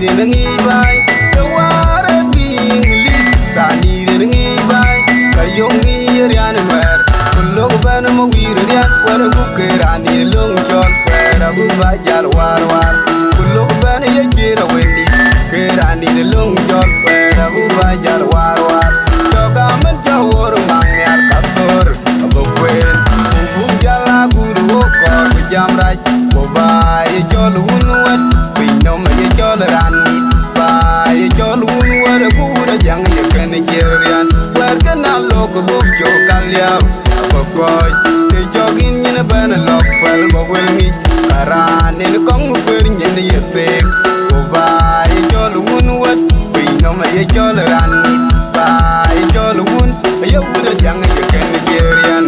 de ngi bay the war being lit rani de ngi bay kayongi rian mer kullo ban mo wir rian wala ku rani long chol wala bu ba jar war war kullo ban ye jira wendi rani de long chol wala bu ba jar war war to ga man to wor mang yar kaptor bo kwen bu jala guru ko jam raj bo ba ye chol unwat no ma ye chol rani ba ye chol un wara gura jang ye ken cherian war kana lok bok jo kalya bo koy te jogin ni ban lok pal bo wel mi karan ni kong per ni ye te bo ba ye chol un wat no ma ye chol rani ba ye chol un ye gura jang ye ken cherian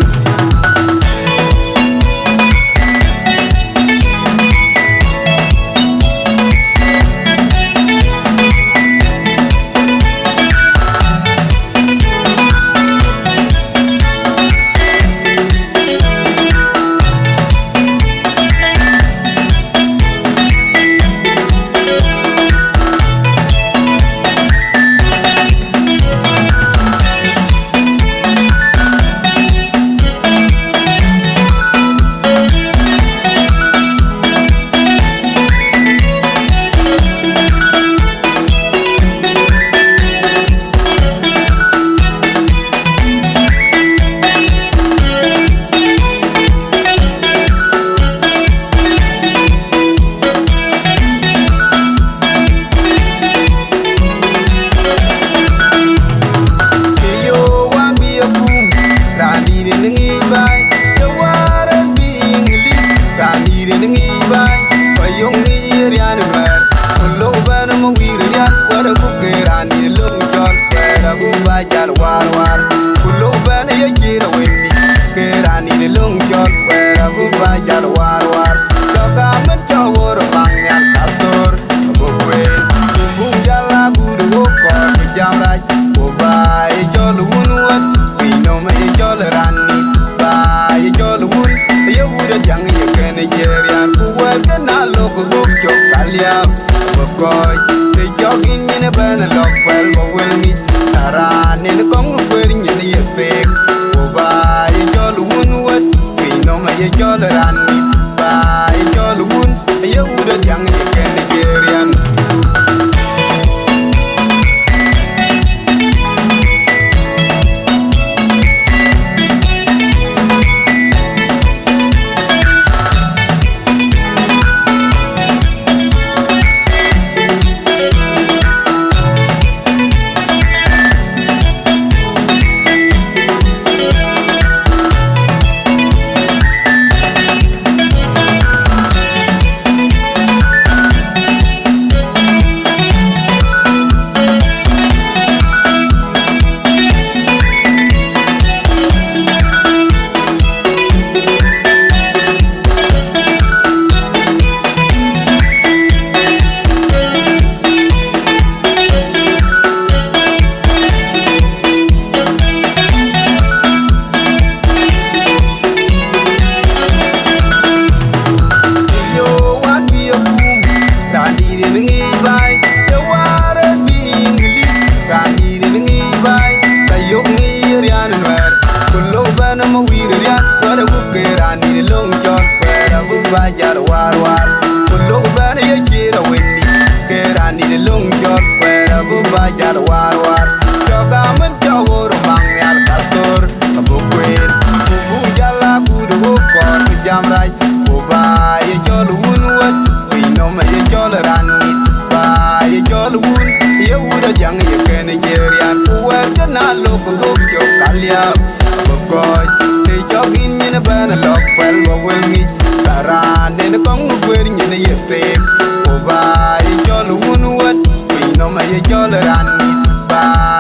Rani, ba,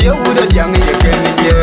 you're the young, you can hear.